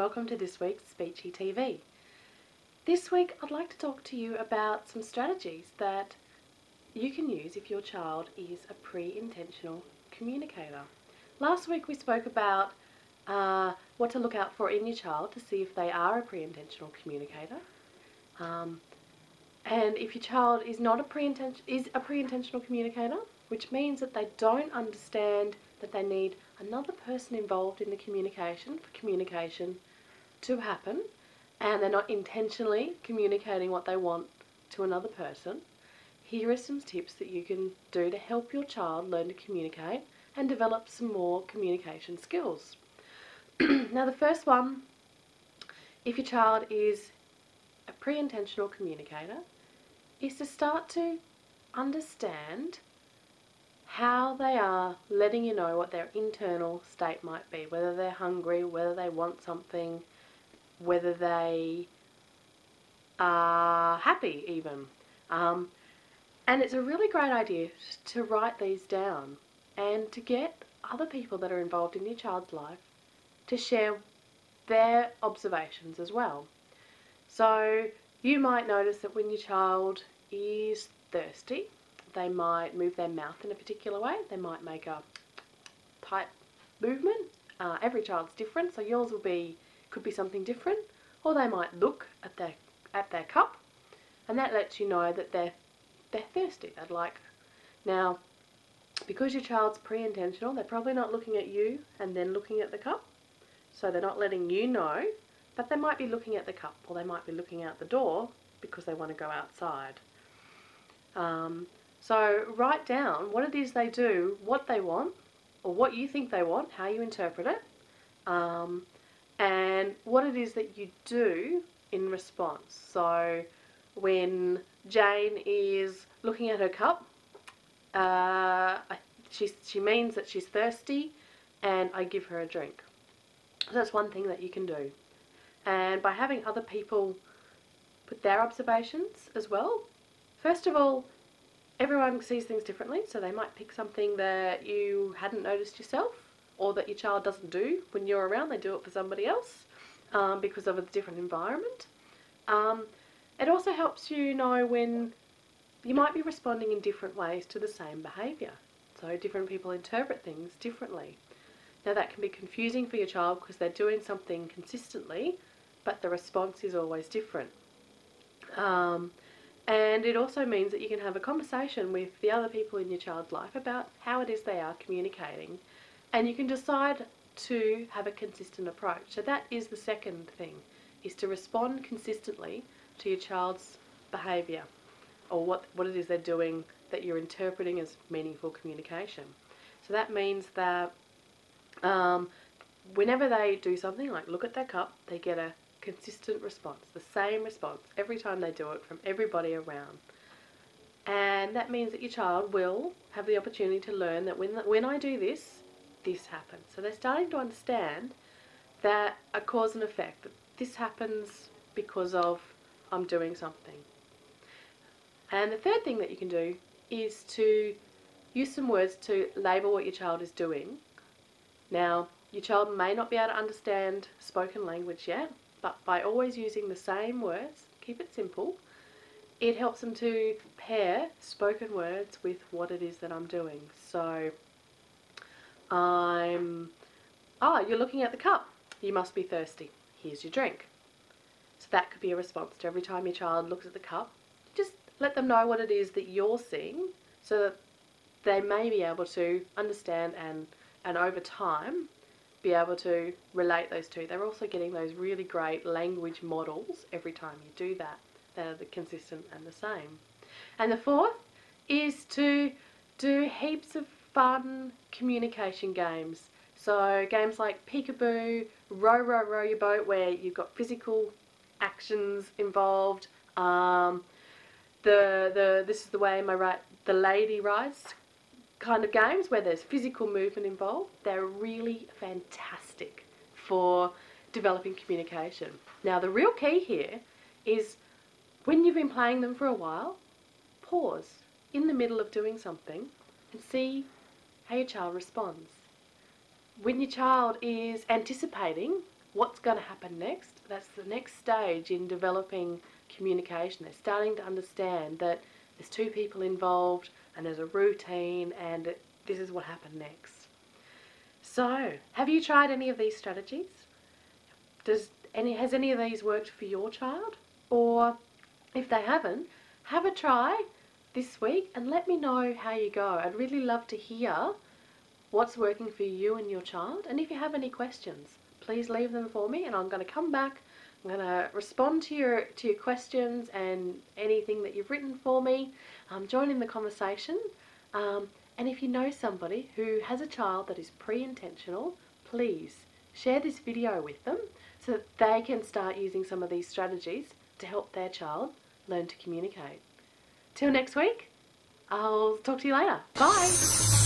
welcome to this week's Speechy TV. This week I'd like to talk to you about some strategies that you can use if your child is a pre-intentional communicator. Last week we spoke about what to look out for in your child to see if they are a pre-intentional communicator. And if your child is not a pre-intentional communicator, which means that they don't understand that they need another person involved in the communication for communication to happen, and they're not intentionally communicating what they want to another person, here are some tips that you can do to help your child learn to communicate and develop some more communication skills. Now, the first one, if your child is a pre-intentional communicator, is to start to understand how they are letting you know what their internal state might be, whether they're hungry, whether they want something, whether they are happy even. And it's a really great idea to write these down and to get other people that are involved in your child's life to share their observations as well. So you might notice that when your child is thirsty, they might move their mouth in a particular way. They might make a type movement. Every child's different, so yours could be something different. Or they might look at their cup, and that lets you know that they're thirsty. Now, because your child's pre-intentional, they're probably not looking at you and then looking at the cup, so they're not letting you know, but they might be looking at the cup, or they might be looking out the door because they want to go outside. So write down what it is they do, what they want, or what you think they want, how you interpret it, and what it is that you do in response. So when Jane is looking at her cup, she means that she's thirsty, and I give her a drink. So that's one thing that you can do. And by having other people put their observations as well, first of all, everyone sees things differently, so they might pick something that you hadn't noticed yourself, or that your child doesn't do when you're around. They do it for somebody else because of a different environment. It also helps you know when you might be responding in different ways to the same behaviour. So different people interpret things differently. Now that can be confusing for your child because they're doing something consistently, but the response is always different. And it also means that you can have a conversation with the other people in your child's life about how it is they are communicating, and you can decide to have a consistent approach. So that is the second thing, is to respond consistently to your child's behaviour, or what it is they're doing that you're interpreting as meaningful communication. So that means that whenever they do something like look at their cup, they get a consistent response, the same response every time they do it from everybody around. And that means that your child will have the opportunity to learn that when I do this, this happens. So they're starting to understand that a cause and effect, that this happens because of I'm doing something. And the third thing that you can do is to use some words to label what your child is doing. Now, your child may not be able to understand spoken language yet, but by always using the same words, keep it simple, it helps them to pair spoken words with what it is that I'm doing. So, you're looking at the cup. You must be thirsty. Here's your drink. So that could be a response to every time your child looks at the cup. Just let them know what it is that you're seeing so that they may be able to understand and over time be able to relate those two. They're also getting those really great language models every time you do that. They're consistent and the same. And the fourth is to do heaps of fun communication games. So games like peekaboo, row your boat, where you've got physical actions involved. This is the way the lady rides kind of games where there's physical movement involved. They're really fantastic for developing communication. Now the real key here is when you've been playing them for a while, pause in the middle of doing something and see how your child responds. When your child is anticipating what's going to happen next. That's the next stage in developing communication. They're starting to understand that there's two people involved and there's a routine and this is what happened next. So, have you tried any of these strategies? Has any of these worked for your child? Or if they haven't, have a try this week and let me know how you go. I'd really love to hear what's working for you and your child. And if you have any questions, please leave them for me and I'm going to come back. I'm going to respond to your questions and anything that you've written for me. Join in the conversation. And if you know somebody who has a child that is pre-intentional, please share this video with them so that they can start using some of these strategies to help their child learn to communicate. Till next week, I'll talk to you later. Bye!